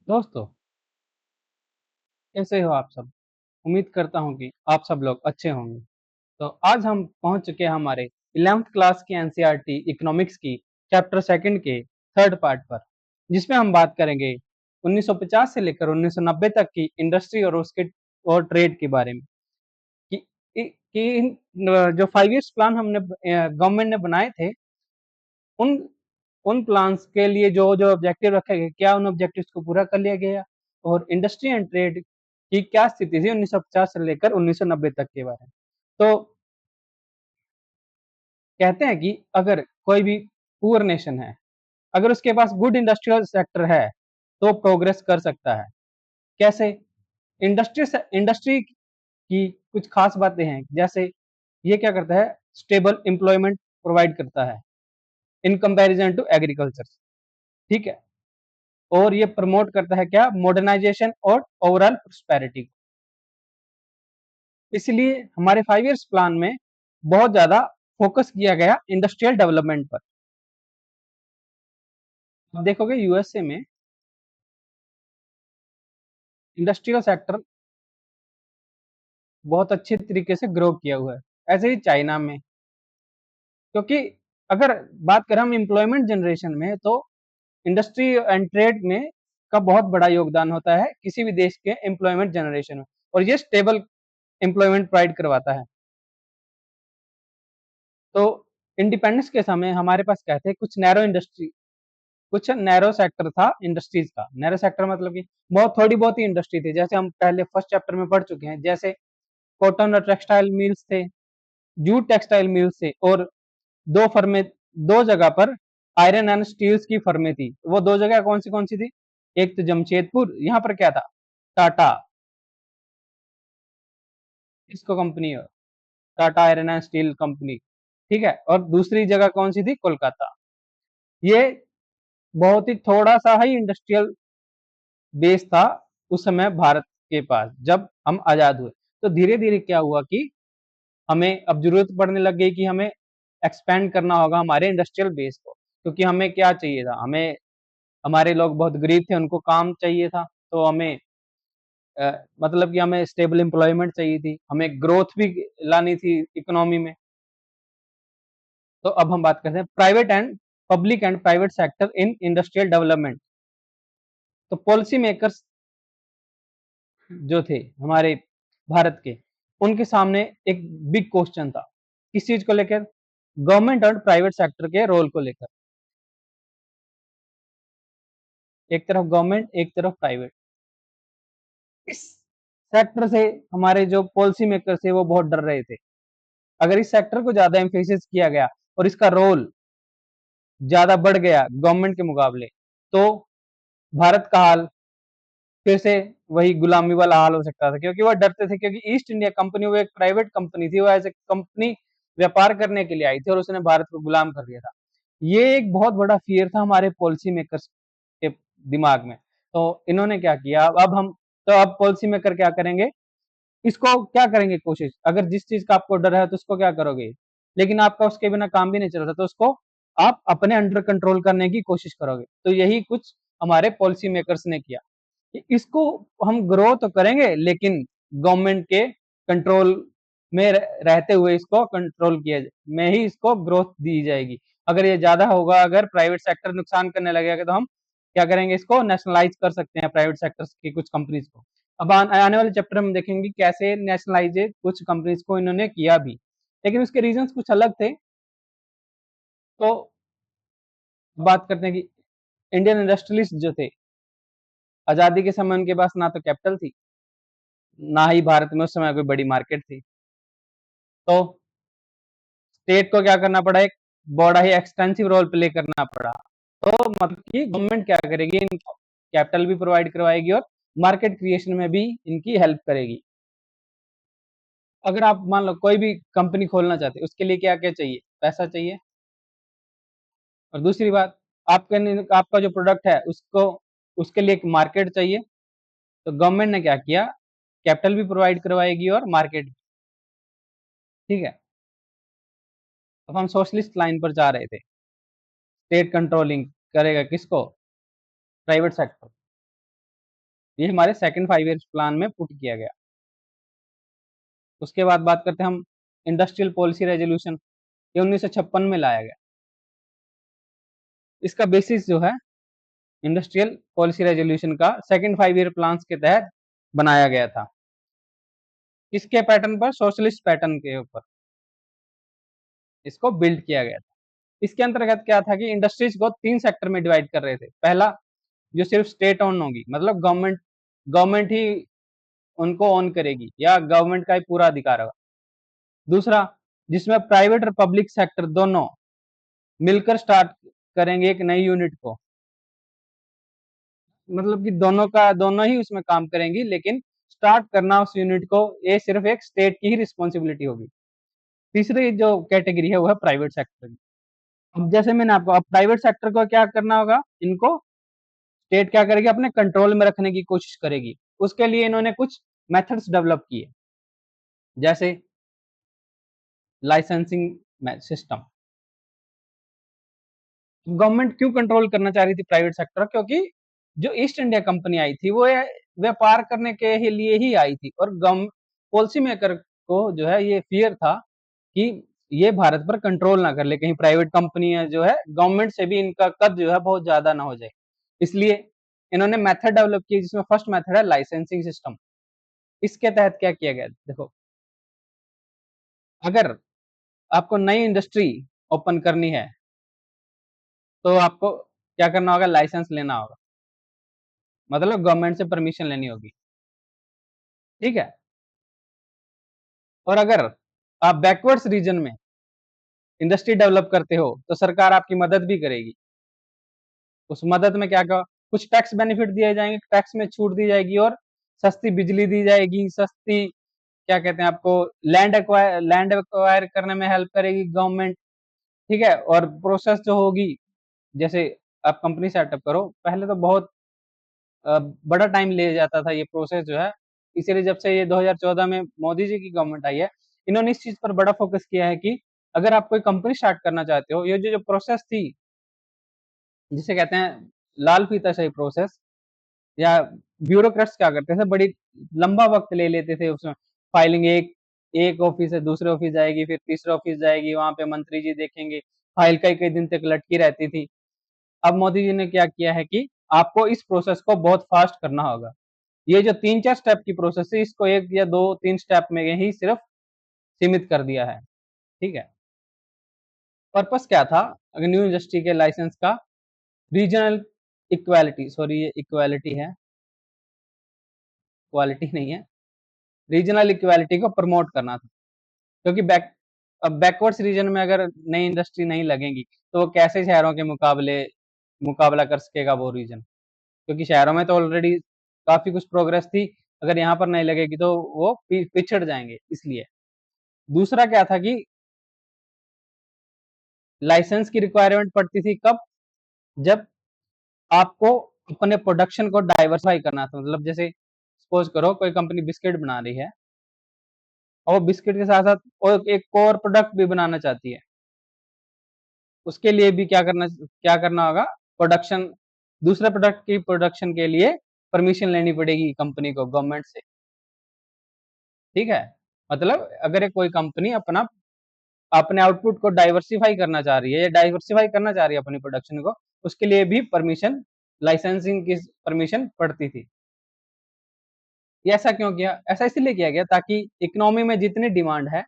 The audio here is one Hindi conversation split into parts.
दोस्तों, कैसे हो आप सब? उम्मीद करता हूँ कि आप सब लोग अच्छे होंगे। तो आज हम पहुँच चुके हैं हमारे 11th क्लास की एनसीईआरटी इकोनॉमिक्स की चैप्टर सेकंड के थर्ड पार्ट पर, जिसमें हम बात करेंगे 1950 से लेकर 1990 तक की इंडस्ट्री और उसके और ट्रेड के बारे में। कि जो 5 इयर्स प्लान हमने गवर्नमेंट ने बनाए थे, उन उन प्लान्स के लिए जो जो ऑब्जेक्टिव रखे गए, क्या उन ऑब्जेक्टिव्स को पूरा कर लिया गया? और इंडस्ट्री एंड ट्रेड की क्या स्थिति थी 1950 से लेकर 1990 तक के बारे में। तो कहते हैं कि अगर कोई भी पुअर नेशन है, अगर उसके पास गुड इंडस्ट्रियल सेक्टर है, तो प्रोग्रेस कर सकता है। कैसे? इंडस्ट्री की कुछ खास बातें हैं, जैसे ये क्या करता है, स्टेबल एम्प्लॉयमेंट प्रोवाइड करता है इन कंपैरिजन टू एग्रीकल्चर। ठीक है। और ये प्रमोट करता है क्या, मॉडर्नाइजेशन और ओवरऑल प्रोस्पेरिटी। इसलिए हमारे 5 इयर्स प्लान में बहुत ज्यादा फोकस किया गया इंडस्ट्रियल डेवलपमेंट पर। आप देखोगे यूएसए में इंडस्ट्रियल सेक्टर बहुत अच्छे तरीके से ग्रो किया हुआ है, ऐसे ही चाइना में। क्योंकि अगर बात करें हम एम्प्लॉयमेंट जनरेशन में, तो इंडस्ट्री एंड ट्रेड में का बहुत बड़ा योगदान होता है किसी भी देश के एम्प्लॉयमेंट जनरेशन में, और ये स्टेबल एम्प्लॉयमेंट प्रोवाइड करवाता है। तो इंडिपेंडेंस के समय हमारे पास क्या थे, कुछ नैरो सेक्टर था इंडस्ट्रीज का। नैरो सेक्टर मतलब कि बहुत थोड़ी बहुत ही इंडस्ट्री थी, जैसे हम पहले फर्स्ट चैप्टर में पढ़ चुके हैं। जैसे कॉटन और टेक्सटाइल मिल्स थे, जूट टेक्सटाइल मिल्स थे, और दो फर्में, दो जगह पर आयरन एंड स्टील्स की फर्में थी। वो दो जगह कौन सी थी? एक तो जमशेदपुर, यहाँ पर क्या था, टाटा, इसको कंपनी है, Tata iron and steel company. ठीक है। और दूसरी जगह कौन सी थी? कोलकाता। ये बहुत ही थोड़ा सा ही इंडस्ट्रियल बेस था उस समय भारत के पास, जब हम आजाद हुए। तो धीरे धीरे क्या हुआ कि हमें अब जरूरत पड़ने लग गई कि हमें एक्सपेंड करना होगा हमारे इंडस्ट्रियल बेस को। क्योंकि हमें क्या चाहिए था, हमें, हमारे लोग बहुत गरीब थे, उनको काम चाहिए था। तो हमें मतलब कि हमें स्टेबल एम्प्लॉयमेंट चाहिए थी, हमें ग्रोथ भी लानी थी इकोनॉमी में। तो अब हम बात करते हैं private and public and private sector in industrial development. तो पॉलिसी मेकर्स जो थे हमारे भारत के, उनके सामने एक बिग क्वेश्चन था। किस चीज को लेकर? गवर्नमेंट और प्राइवेट सेक्टर के रोल को लेकर। एक तरफ गवर्नमेंट, एक तरफ प्राइवेट। इस सेक्टर से हमारे जो पॉलिसी मेकर थे वो बहुत डर रहे थे। अगर इस सेक्टर को ज्यादा एम्फेसिस किया गया और इसका रोल ज्यादा बढ़ गया गवर्नमेंट के मुकाबले, तो भारत का हाल फिर से वही गुलामी वाला हाल हो सकता था। क्योंकि वो डरते थे, क्योंकि ईस्ट इंडिया कंपनी वो एक प्राइवेट कंपनी थी, वो एज ए कंपनी व्यापार करने के लिए आई थी और उसने भारत को गुलाम कर दिया था। ये एक बहुत बड़ा फियर था हमारे पॉलिसी मेकर्स के दिमाग में। तो इन्होंने क्या किया, अब हम, तो अब पॉलिसी मेकर क्या करेंगे, इसको क्या करेंगे कोशिश, अगर जिस चीज का आपको डर है तो उसको क्या करोगे, लेकिन आपका उसके बिना काम भी नहीं चल रहा, तो उसको आप अपने अंडर कंट्रोल करने की कोशिश करोगे। तो यही कुछ हमारे पॉलिसी मेकर्स ने किया कि इसको हम ग्रो तो करेंगे, लेकिन गवर्नमेंट के कंट्रोल में रहते हुए इसको कंट्रोल किया में ही इसको ग्रोथ दी जाएगी। अगर ये ज्यादा होगा, अगर प्राइवेट सेक्टर नुकसान करने लगेगा, तो हम क्या करेंगे, इसको नेशनलाइज कर सकते हैं प्राइवेट सेक्टर्स की कुछ कंपनीज को। अब आने वाले चैप्टर में देखेंगे कैसे नेशनलाइज कुछ कंपनीज को इन्होंने किया भी, लेकिन उसके रीजंस कुछ अलग थे। तो बात करते हैं कि इंडियन इंडस्ट्रियलिस्ट जो थे, आजादी के समय उनके पास ना तो कैपिटल थी, ना ही भारत में उस समय कोई बड़ी मार्केट थी। तो स्टेट को क्या करना पड़ा, एक बड़ा ही एक्सटेंसिव रोल प्ले करना पड़ा। तो मतलब कि गवर्नमेंट क्या करेगी, इनको कैपिटल भी प्रोवाइड करवाएगी और मार्केट क्रिएशन में भी इनकी हेल्प करेगी। अगर आप मान लो कोई भी कंपनी खोलना चाहते, उसके लिए क्या क्या चाहिए, पैसा चाहिए। और दूसरी बात, आपका जो प्रोडक्ट है उसको, उसके लिए एक मार्केट चाहिए। तो गवर्नमेंट ने क्या किया, कैपिटल भी प्रोवाइड करवाएगी और मार्केट भी। ठीक है। अब हम सोशलिस्ट लाइन पर जा रहे थे, स्टेट कंट्रोलिंग करेगा किसको, प्राइवेट सेक्टर। ये हमारे सेकंड 5 ईयर्स प्लान में पुट किया गया। उसके बाद बात करते हैं हम इंडस्ट्रियल पॉलिसी रेजोल्यूशन, ये 1956 में लाया गया। इसका बेसिस जो है इंडस्ट्रियल पॉलिसी रेजोल्यूशन का सेकंड 5 ईयर प्लान के तहत बनाया गया था। किसके पैटर्न पर? सोशलिस्ट पैटर्न के ऊपर इसको बिल्ड किया गया था। इसके अंतर्गत क्या था कि इंडस्ट्रीज को 3 सेक्टर में डिवाइड कर रहे थे। पहला, जो सिर्फ स्टेट ओन होगी, मतलब गवर्नमेंट गवर्नमेंट ही उनको ओन करेगी या गवर्नमेंट का ही पूरा अधिकार होगा। दूसरा, जिसमें प्राइवेट और पब्लिक सेक्टर दोनों मिलकर स्टार्ट करेंगे एक नई यूनिट को, मतलब कि दोनों ही उसमें काम करेंगी, लेकिन स्टार्ट करना उस यूनिट को ये सिर्फ एक स्टेट की ही रिस्पॉन्सिबिलिटी होगी। तीसरी जो कैटेगरी है वो है प्राइवेट सेक्टर की। अब जैसे मैंने आपको, अब प्राइवेट सेक्टर को क्या करना होगा, इनको स्टेट क्या करेगी, अपने कंट्रोल में रखने की कोशिश करेगी। उसके लिए इन्होंने कुछ मेथड्स डेवलप किए, जैसे लाइसेंसिंग सिस्टम। गवर्नमेंट क्यों कंट्रोल करना चाह रही थी प्राइवेट सेक्टर? क्योंकि जो ईस्ट इंडिया कंपनी आई थी वो व्यापार करने के लिए ही आई थी, और पॉलिसी मेकर को जो है ये फियर था कि ये भारत पर कंट्रोल ना कर ले, कहीं प्राइवेट कंपनियां जो है गवर्नमेंट से भी इनका कद जो है बहुत ज्यादा ना हो जाए। इसलिए इन्होंने मेथड डेवलप किया, जिसमें फर्स्ट मेथड है लाइसेंसिंग सिस्टम। इसके तहत क्या किया गया, देखो, अगर आपको नई इंडस्ट्री ओपन करनी है तो आपको क्या करना होगा, लाइसेंस लेना होगा, मतलब गवर्नमेंट से परमिशन लेनी होगी। ठीक है। और अगर आप बैकवर्ड्स रीजन में इंडस्ट्री डेवलप करते हो तो सरकार आपकी मदद भी करेगी। उस मदद में क्या क्या, कुछ टैक्स बेनिफिट दिए जाएंगे, टैक्स में छूट दी जाएगी, और सस्ती बिजली दी जाएगी, सस्ती क्या कहते हैं आपको, लैंड एक्वायर करने में हेल्प करेगी गवर्नमेंट। ठीक है। और प्रोसेस जो होगी, जैसे आप कंपनी सेटअप करो, पहले तो बहुत बड़ा टाइम ले जाता था ये प्रोसेस जो है। इसीलिए जब से ये 2014 में मोदी जी की गवर्नमेंट आई है, इन्होंने इस चीज पर बड़ा फोकस किया है कि अगर आप कोई कंपनी स्टार्ट करना चाहते हो, ये जो प्रोसेस थी, जिसे कहते हैं लाल फीता शाही प्रोसेस, या ब्यूरोक्रेट्स क्या करते थे, बड़ी लंबा वक्त ले लेते थे उसमें। फाइलिंग एक एक ऑफिस से दूसरे ऑफिस जाएगी, फिर तीसरे ऑफिस जाएगी, वहां पे मंत्री जी देखेंगे, फाइल कई कई दिन तक लटकी रहती थी। अब मोदी जी ने क्या किया है कि आपको इस प्रोसेस को बहुत फास्ट करना होगा। ये जो 3-4 स्टेप की प्रोसेस है, इसको 1 या 2-3 स्टेप में ही सिर्फ सीमित कर दिया है। ठीक है। पर्पस क्या था अगर न्यू इंडस्ट्री के लाइसेंस का? रीजनल इक्वालिटी, सॉरी ये इक्वालिटी है, क्वालिटी नहीं है, रीजनल इक्वालिटी को प्रमोट करना था। क्योंकि अब बैकवर्ड्स रीजन में अगर नई इंडस्ट्री नहीं लगेगी तो वो कैसे शहरों के मुकाबला कर सकेगा वो रीजन? क्योंकि शहरों में तो ऑलरेडी काफी कुछ प्रोग्रेस थी, अगर यहाँ पर नहीं लगेगी तो वो पिछड़ जाएंगे। इसलिए दूसरा क्या था कि लाइसेंस की रिक्वायरमेंट पड़ती थी कब? जब आपको अपने प्रोडक्शन को डाइवर्सिफाई करना था। मतलब जैसे सपोज करो कोई कंपनी बिस्किट बना रही है, और वो बिस्किट के साथ साथ और एक और प्रोडक्ट भी बनाना चाहती है, उसके लिए भी क्या करना होगा, प्रोडक्शन, दूसरे प्रोडक्ट की प्रोडक्शन के लिए परमिशन लेनी पड़ेगी कंपनी को गवर्नमेंट से। ठीक है। मतलब अगर एक कोई कंपनी अपने आउटपुट को डाइवर्सिफाई करना चाह रही है, या डाइवर्सिफाई करना चाह रही है अपनी प्रोडक्शन को, उसके लिए भी परमिशन, लाइसेंसिंग की परमिशन पड़ती थी। ये ऐसा क्यों किया? ऐसा इसलिए किया गया ताकि इकोनॉमी में जितनी डिमांड है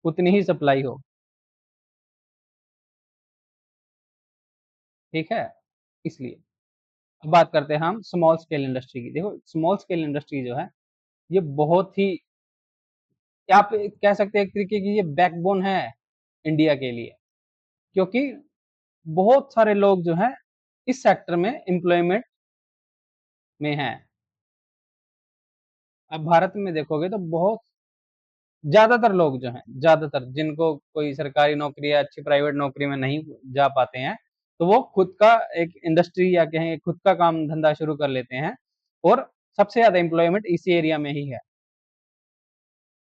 उतनी ही सप्लाई हो। ठीक है। इसलिए अब बात करते हैं हम स्मॉल स्केल इंडस्ट्री की। देखो, स्मॉल स्केल इंडस्ट्री जो है, ये बहुत ही, आप कह सकते हैं एक तरीके की ये बैकबोन है इंडिया के लिए। क्योंकि बहुत सारे लोग जो हैं इस सेक्टर में एम्प्लॉयमेंट में हैं। अब भारत में देखोगे तो बहुत ज्यादातर लोग जो हैं, ज्यादातर जिनको कोई सरकारी नौकरी या अच्छी प्राइवेट नौकरी में नहीं जा पाते हैं, तो वो खुद का एक इंडस्ट्री या कहें खुद का काम धंधा शुरू कर लेते हैं, और सबसे ज्यादा एम्प्लॉयमेंट इसी एरिया में ही है।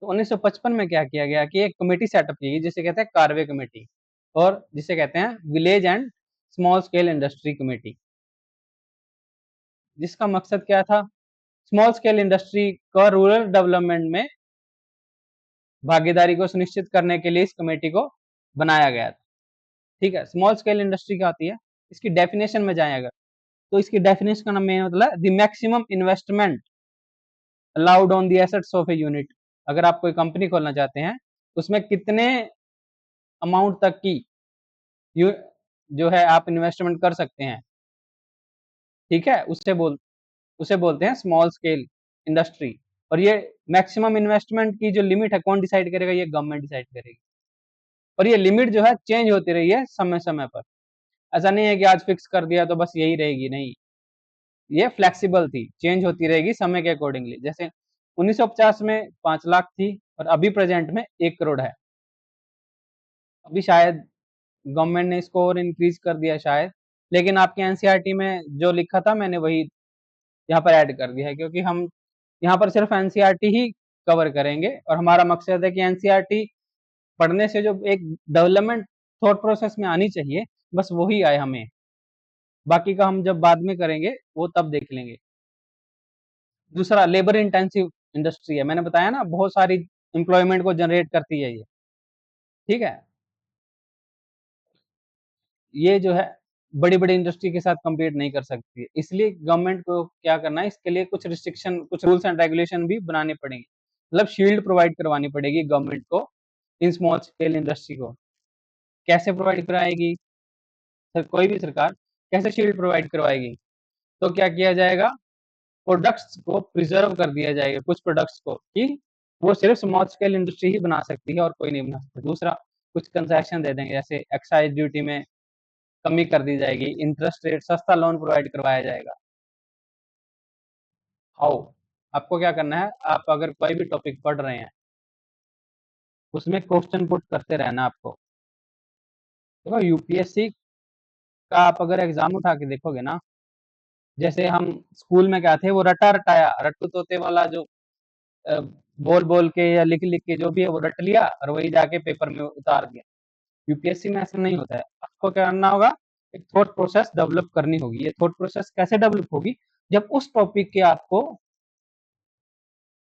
तो 1955 में क्या किया गया कि एक कमेटी सेटअप की गई, जिसे कहते हैं कार्वे कमेटी, और जिसे कहते हैं village and small scale industry committee. जिसका मकसद क्या था, स्मॉल स्केल इंडस्ट्री का रूरल डेवलपमेंट में भागीदारी को सुनिश्चित करने के लिए इस कमेटी को बनाया गया था। ठीक है, स्मॉल स्केल इंडस्ट्री क्या होती है, इसकी डेफिनेशन में जाए अगर, तो इसकी डेफिनेशन का नाम मेन मतलब है the maximum investment allowed on the assets of a unit. अगर आप कोई कंपनी खोलना चाहते हैं, उसमें कितने अमाउंट तक की यू जो है आप इन्वेस्टमेंट कर सकते हैं, ठीक है, उसे बोलते हैं स्मॉल स्केल इंडस्ट्री। और ये मैक्सिमम इन्वेस्टमेंट की जो लिमिट है कौन डिसाइड करेगा, ये गवर्नमेंट डिसाइड करेगी। और ये लिमिट जो है चेंज होती रही है समय समय पर, ऐसा नहीं है कि आज फिक्स कर दिया तो बस यही रहेगी, नहीं, ये फ्लेक्सिबल थी, चेंज होती रहेगी समय के अकॉर्डिंगली। जैसे 1950 में 5 लाख थी और अभी प्रेजेंट में 1 करोड़ है। अभी शायद गवर्नमेंट ने इसको और इंक्रीज कर दिया शायद, लेकिन आपके एनसीईआरटी में जो लिखा था मैंने वही यहाँ पर ऐड कर दिया है, क्योंकि हम यहाँ पर सिर्फ एनसीईआरटी ही कवर करेंगे और हमारा मकसद है कि एनसीईआरटी पढ़ने से जो एक डेवलपमेंट थॉट प्रोसेस में आनी चाहिए बस वही आए हमें, बाकी का हम जब बाद में करेंगे वो तब देख लेंगे। दूसरा, लेबर इंटेंसिव इंडस्ट्री है, मैंने बताया ना बहुत सारी एम्प्लॉयमेंट को जनरेट करती है ये, ठीक है। ये जो है बड़ी बड़ी इंडस्ट्री के साथ compete नहीं कर सकती है, इसलिए गवर्नमेंट को क्या करना है, इसके लिए कुछ रिस्ट्रिक्शन, कुछ रूल्स एंड रेगुलेशन भी बनाने पड़ेंगे, मतलब शील्ड प्रोवाइड करवानी पड़ेगी गवर्नमेंट को इन स्मॉल स्केल इंडस्ट्री को। कैसे प्रोवाइड कराएगी सर, कोई भी सरकार कैसे शील्ड प्रोवाइड करवाएगी, तो क्या किया जाएगा, प्रोडक्ट्स को प्रिजर्व कर दिया जाएगा, कुछ प्रोडक्ट्स को, कि वो सिर्फ स्मॉल स्केल इंडस्ट्री ही बना सकती है और कोई नहीं बना सकता। दूसरा, कुछ कंसेशन दे देंगे, जैसे एक्साइज ड्यूटी में कमी कर दी जाएगी, इंटरेस्ट रेट, सस्ता लोन प्रोवाइड करवाया जाएगा। हाउ, आपको क्या करना है, आप अगर कोई भी टॉपिक पढ़ रहे हैं उसमें क्वेश्चन पुट करते रहना आपको। देखो यूपीएससी का आप अगर एग्जाम उठा के देखोगे ना, जैसे हम स्कूल में क्या थे, वो रटा रटाया रट्टू तोते वाला जो अ, बोल बोल के या लिख लिख के जो भी है वो रट लिया और वही जाके पेपर में उतार दिया। यूपीएससी में ऐसा नहीं होता है, आपको क्या करना होगा, एक थॉट प्रोसेस डेवलप करनी होगी। ये थॉट प्रोसेस कैसे डेवलप होगी, जब उस टॉपिक के आपको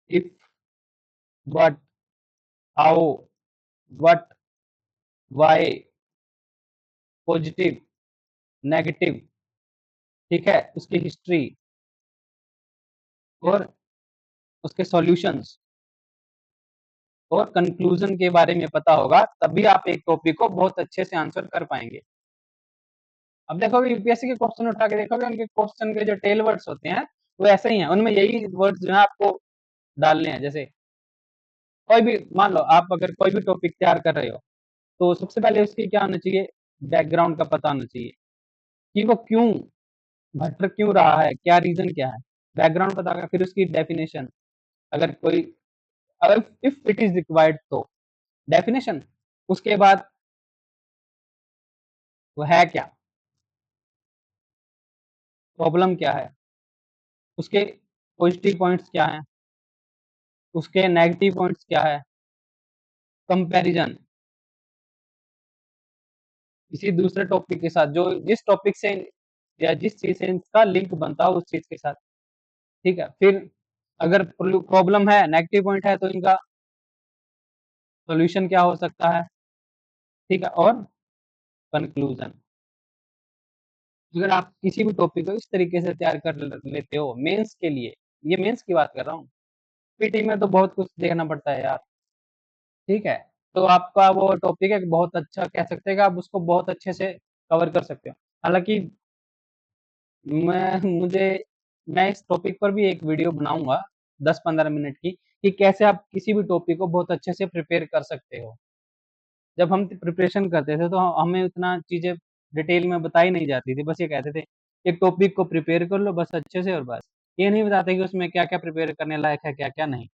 if, what, how, what, why, positive, negative, ठीक है, उसकी हिस्ट्री और उसके सॉल्यूशंस और कंक्लूजन के बारे में पता होगा, तभी आप एक टॉपिक को बहुत अच्छे से आंसर कर पाएंगे। अब देखोगे यूपीएससी के क्वेश्चन उठा के देखोगे, उनके क्वेश्चन के जो टेल वर्ड्स होते हैं वो ऐसे ही हैं, उनमें यही वर्ड्स जो है आपको डालने हैं। जैसे कोई भी, मान लो आप अगर कोई भी टॉपिक तैयार कर रहे हो, तो सबसे पहले उसकी क्या होना चाहिए, बैकग्राउंड का पता होना चाहिए, कि वो क्यों भटक क्यों रहा है, क्या रीजन क्या है, बैकग्राउंड पता कर, फिर उसकी डेफिनेशन, अगर कोई, अगर इफ इट इज रिक्वायर्ड तो डेफिनेशन, उसके बाद वो है क्या, प्रॉब्लम क्या है, उसके पॉजिटिव पॉइंट्स क्या हैं, उसके नेगेटिव पॉइंट्स क्या है, कंपैरिजन किसी दूसरे टॉपिक के साथ, जो जिस टॉपिक से या जिस चीज से इसका लिंक बनता हो उस चीज के साथ, ठीक है। फिर अगर प्रॉब्लम है, नेगेटिव पॉइंट है, तो इनका सॉल्यूशन क्या हो सकता है, ठीक है, और कंक्लूजन। अगर आप किसी भी टॉपिक को इस तरीके से तैयार कर लेते हो मेंस के लिए, ये मेंस की बात कर रहा हूँ, पीटी में तो बहुत कुछ देखना पड़ता है यार, ठीक है, तो आपका वो टॉपिक है बहुत अच्छा, कह सकते हैं कि आप उसको बहुत अच्छे से कवर कर सकते हो। हालांकि मुझे मैं इस टॉपिक पर भी एक वीडियो बनाऊंगा 10-15 मिनट की, कि कैसे आप किसी भी टॉपिक को बहुत अच्छे से प्रिपेयर कर सकते हो। जब हम प्रिपरेशन करते थे तो हमें उतना चीजें डिटेल में बताई नहीं जाती थी, बस ये कहते थे एक टॉपिक को प्रिपेयर कर लो बस अच्छे से, और बस ये नहीं बताते कि उसमें क्या क्या प्रिपेयर करने लायक है, क्या क्या नहीं।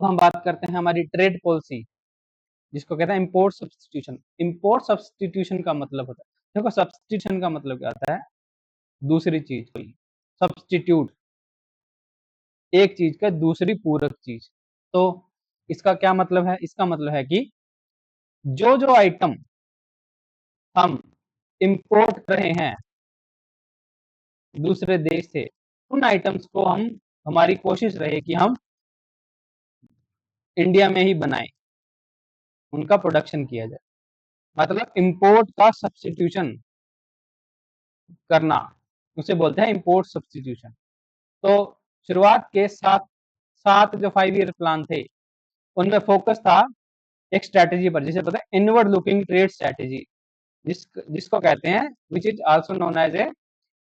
तो हम बात करते हैं हमारी ट्रेड पॉलिसी, जिसको कहते हैं इम्पोर्ट सब्सटीट्यूशन। इम्पोर्ट सब्सटीट्यूशन का मतलब होता है, देखो सब्सटीट्यूशन का मतलब क्या होता है, दूसरी चीज कोई, सब्सटीट्यूट, एक चीज का दूसरी पूरक चीज। तो इसका क्या मतलब है, इसका मतलब है कि जो जो आइटम हम इंपोर्ट कर रहे हैं दूसरे देश से, उन आइटम्स को हम हमारी कोशिश रहे कि हम इंडिया में ही बनाएं, उनका प्रोडक्शन किया जाए, मतलब इंपोर्ट का सब्स्टिट्यूशन करना, उसे बोलते हैं इंपोर्ट सब्स्टिट्यूशन। तो शुरुआत के सात सात जो 5 ईयर प्लान थे, उनमें फोकस था एक स्ट्रैटेजी पर, जिसे पता है इनवर्ड लुकिंग ट्रेड स्ट्रैटेजी, जिसको कहते हैं, which is also known as a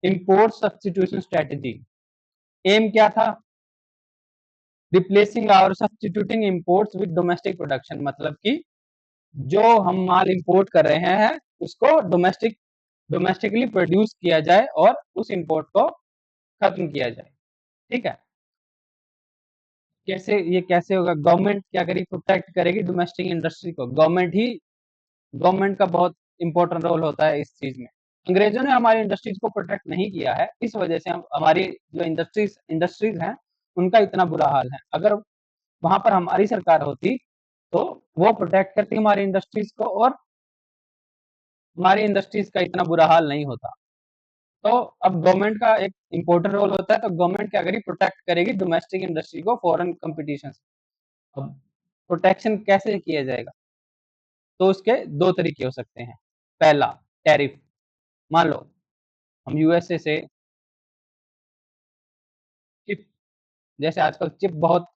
import substitution strategy. Aim क्या था? रिप्लेसिंग और substituting imports with domestic production, मतलब कि जो हम माल इंपोर्ट कर रहे हैं उसको डोमेस्टिकली प्रोड्यूस किया जाए और उस इंपोर्ट को खत्म किया जाए। ठीक है, कैसे होगा? गवर्नमेंट क्या करेगी? प्रोटेक्ट करेगी डोमेस्टिक इंडस्ट्री को। गवर्नमेंट का बहुत इंपॉर्टेंट रोल होता है इस चीज में। अंग्रेजों ने हमारी इंडस्ट्रीज को प्रोटेक्ट नहीं किया है, इस वजह से हम हमारी जो इंडस्ट्रीज हैं उनका इतना बुरा हाल है। अगर वहां पर हमारी सरकार होती तो वो प्रोटेक्ट करती हमारी इंडस्ट्रीज को, और हमारी इंडस्ट्रीज का इतना बुरा हाल नहीं होता। तो अब गवर्नमेंट का एक इम्पोर्टेंट रोल होता है, तो गवर्नमेंट क्या करेगी? प्रोटेक्ट करेगी डोमेस्टिक इंडस्ट्री को फॉरेन कंपटीशन से। अब प्रोटेक्शन कैसे किया जाएगा? तो उसके दो तरीके हो सकते हैं। पहला, टैरिफ। मान लो हम यूएसए से चिप, जैसे आजकल चिप बहुत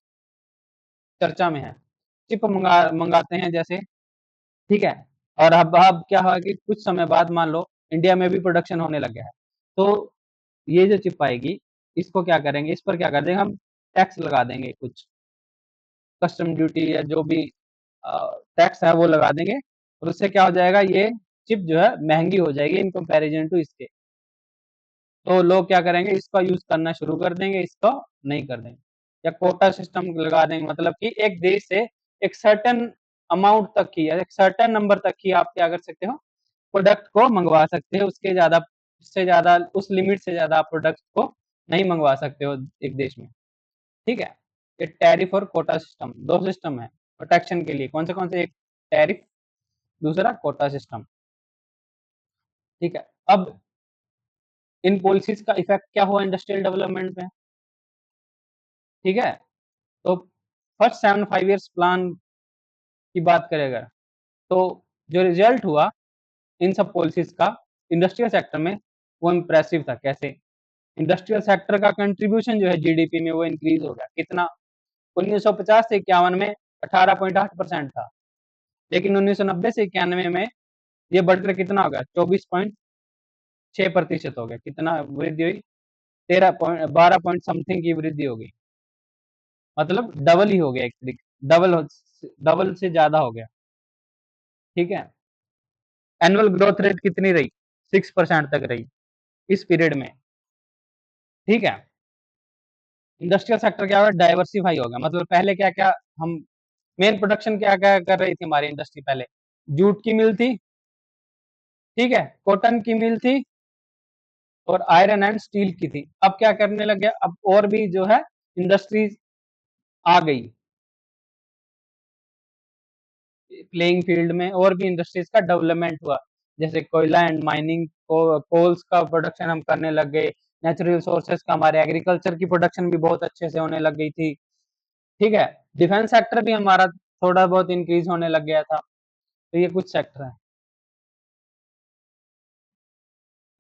चर्चा में है, चिप मंगाते हैं जैसे, ठीक है। और अब क्या हुआ कि कुछ समय बाद मान लो इंडिया में भी प्रोडक्शन होने लग गया है, तो ये जो चिप आएगी, इसको क्या करेंगे? इस पर क्या कर देंगे? हम टैक्स लगा देंगे, कुछ कस्टम ड्यूटी या जो भी टैक्स है वो लगा देंगे, और उससे क्या हो जाएगा? ये चिप जो है महंगी हो जाएगी इन कंपैरिजन टू इसके। तो लोग क्या करेंगे? इसका यूज करना शुरू कर देंगे, इसको नहीं कर देंगे। या कोटा सिस्टम लगा देंगे, मतलब कि एक देश से एक सर्टेन अमाउंट तक की या एक सर्टेन नंबर तक की आप क्या कर सकते हो? प्रोडक्ट को मंगवा सकते हो, उसके ज्यादा, उससे ज्यादा, उस लिमिट से ज्यादा आप प्रोडक्ट को नहीं मंगवा सकते हो एक देश में। ठीक है, ये टैरिफ और कोटा सिस्टम, दो सिस्टम है प्रोटेक्शन के लिए। कौन से? एक टैरिफ, दूसरा कोटा सिस्टम। ठीक है, अब इन पॉलिसीज का इफेक्ट क्या हुआ इंडस्ट्रियल डेवलपमेंट में? ठीक है, तो फर्स्ट 7 5 ईयर्स प्लान की बात करें अगर, तो जो रिजल्ट हुआ इन सब पॉलिसीज का इंडस्ट्रियल सेक्टर में, वो इम्प्रेसिव था। कैसे? इंडस्ट्रियल सेक्टर का कंट्रीब्यूशन जो है जीडीपी में, वो इंक्रीज हो गया। कितना? 1950 से 51 में 18.8% था, लेकिन 1990 से 91 में ये बढ़कर कितना हो गया? 24.6% हो गया। कितना वृद्धि हुई? 12 पॉइंट समथिंग की वृद्धि हो गई, मतलब डबल ही हो गया, एक तरीके डबल से ज्यादा हो गया। ठीक है, एनुअल ग्रोथ रेट कितनी रही? 6% तक रही इस पीरियड में। ठीक है, इंडस्ट्रियल सेक्टर क्या होगा? डाइवर्सिफाई होगा। मतलब पहले क्या क्या हम मेन प्रोडक्शन क्या क्या कर रही थी हमारी इंडस्ट्री? पहले जूट की मिल थी, ठीक है, कॉटन की मिल थी, और आयरन एंड स्टील की थी। अब क्या करने लग गया? अब और भी जो है इंडस्ट्रीज आ गई प्लेइंग फील्ड में, और भी इंडस्ट्रीज का डेवलपमेंट हुआ। जैसे कोयला एंड माइनिंग, कोल्स का प्रोडक्शन हम करने लग गए। नेचुरल रिसोर्सेज का, हमारे एग्रीकल्चर की प्रोडक्शन भी बहुत अच्छे से होने लग गई थी। ठीक है, डिफेंस सेक्टर भी हमारा थोड़ा बहुत इंक्रीज होने लग गया था। तो ये कुछ सेक्टर है।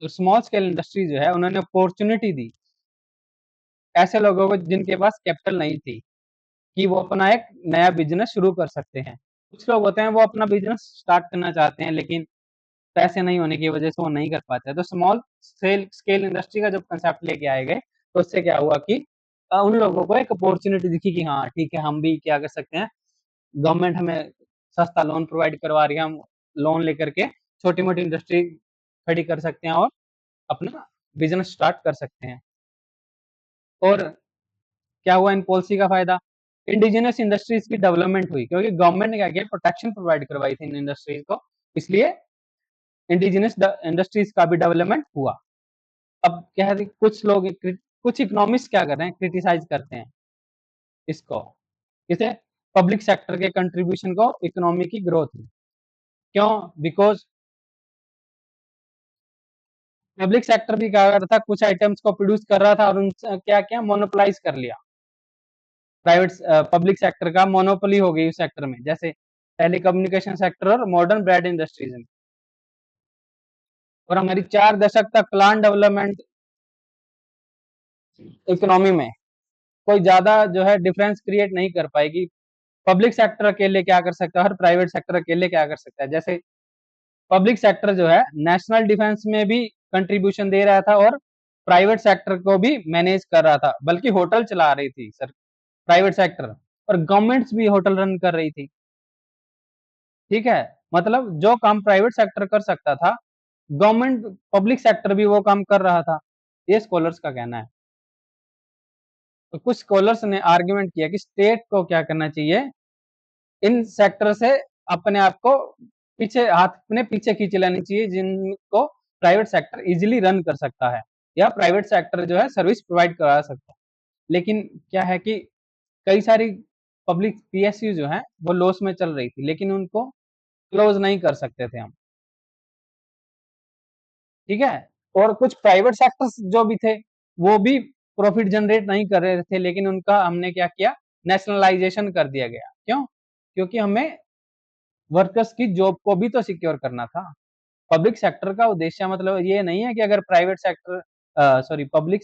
तो स्मॉल स्केल इंडस्ट्री जो है, उन्होंने अपॉर्चुनिटी दी ऐसे लोगों को जिनके पास कैपिटल नहीं थी, कि वो अपना एक नया बिजनेस शुरू कर सकते हैं। कुछ लोग होते हैं वो अपना बिजनेस स्टार्ट करना चाहते हैं, लेकिन पैसे नहीं होने की वजह से वो नहीं कर पाते। तो स्मॉल स्केल स्केल इंडस्ट्री का जब कंसेप्ट लेके आए गए, तो उससे क्या हुआ कि उन लोगों को एक अपॉर्चुनिटी दिखी कि हाँ ठीक है, हम भी क्या कर सकते हैं, गवर्नमेंट हमें सस्ता लोन प्रोवाइड करवा रही है, हम लोन लेकर के छोटी मोटी इंडस्ट्री खड़ी कर सकते हैं और अपना बिजनेस स्टार्ट कर सकते हैं। और क्या हुआ इन पॉलिसी का फायदा? इंडिजिनस इंडस्ट्रीज की डेवलपमेंट हुई, क्योंकि गवर्नमेंट ने क्या किया? प्रोटेक्शन प्रोवाइड करवाई थी इन इंडस्ट्रीज को, इसलिए इंडिजिनस इंडस्ट्रीज का भी डेवलपमेंट हुआ। अब क्या है, कुछ इकोनॉमिस्ट क्या कर रहे हैं? क्रिटिसाइज करते हैं इसको, किसे? पब्लिक सेक्टर के कंट्रीब्यूशन को इकोनॉमी की ग्रोथ में। क्यों? बिकॉज पब्लिक सेक्टर भी क्या कर रहा था, कुछ आइटम्स को प्रोड्यूस कर रहा था और उन क्या किया, मोनोपोलाइज कर लिया। प्राइवेट पब्लिक सेक्टर का मोनोपोली हो गई उस सेक्टर में, जैसे टेलीकम्युनिकेशन सेक्टर और मॉडर्न ब्रेड इंडस्ट्रीज में। और हमारी 4 दशक तक प्लान डेवलपमेंट इकोनॉमी में कोई ज्यादा जो है डिफरेंस क्रिएट नहीं कर पाएगी। पब्लिक सेक्टर अकेले क्या कर सकता है और प्राइवेट सेक्टर अकेले क्या कर सकता है। जैसे पब्लिक सेक्टर जो है नेशनल डिफेंस में भी कंट्रीब्यूशन दे रहा था और प्राइवेट सेक्टर को भी मैनेज कर रहा था, बल्कि होटल चला रही थी सर प्राइवेट सेक्टर, और गवर्नमेंट्स भी होटल रन कर रही थी। ठीक है, मतलब जो काम प्राइवेट सेक्टर कर सकता था, गवर्नमेंट पब्लिक सेक्टर भी वो काम कर रहा था, ये स्कॉलर्स का कहना है। तो कुछ स्कॉलर्स ने आर्ग्यूमेंट किया कि स्टेट को क्या करना चाहिए, इन सेक्टर से अपने आप को पीछे, हाथ अपने पीछे खींच लेनी चाहिए, जिनको प्राइवेट सेक्टर इजीली रन कर सकता है या प्राइवेट सेक्टर जो है सर्विस प्रोवाइड करा सकता है। लेकिन क्या है कि कई सारी पब्लिक पीएसयू जो है वो लॉस में चल रही थी, लेकिन उनको क्लोज नहीं कर सकते थे हम। ठीक है, और कुछ प्राइवेट सेक्टर्स जो भी थे वो भी प्रॉफिट जनरेट नहीं कर रहे थे, लेकिन उनका हमने क्या किया, नेशनलाइजेशन कर दिया गया। क्यों? क्योंकि हमें वर्कर्स की जॉब को भी तो सिक्योर करना था। पब्लिक सेक्टर का उद्देश्य मतलब ये नहीं है कि अगर प्राइवेट सेक्टर सॉरी पब्लिक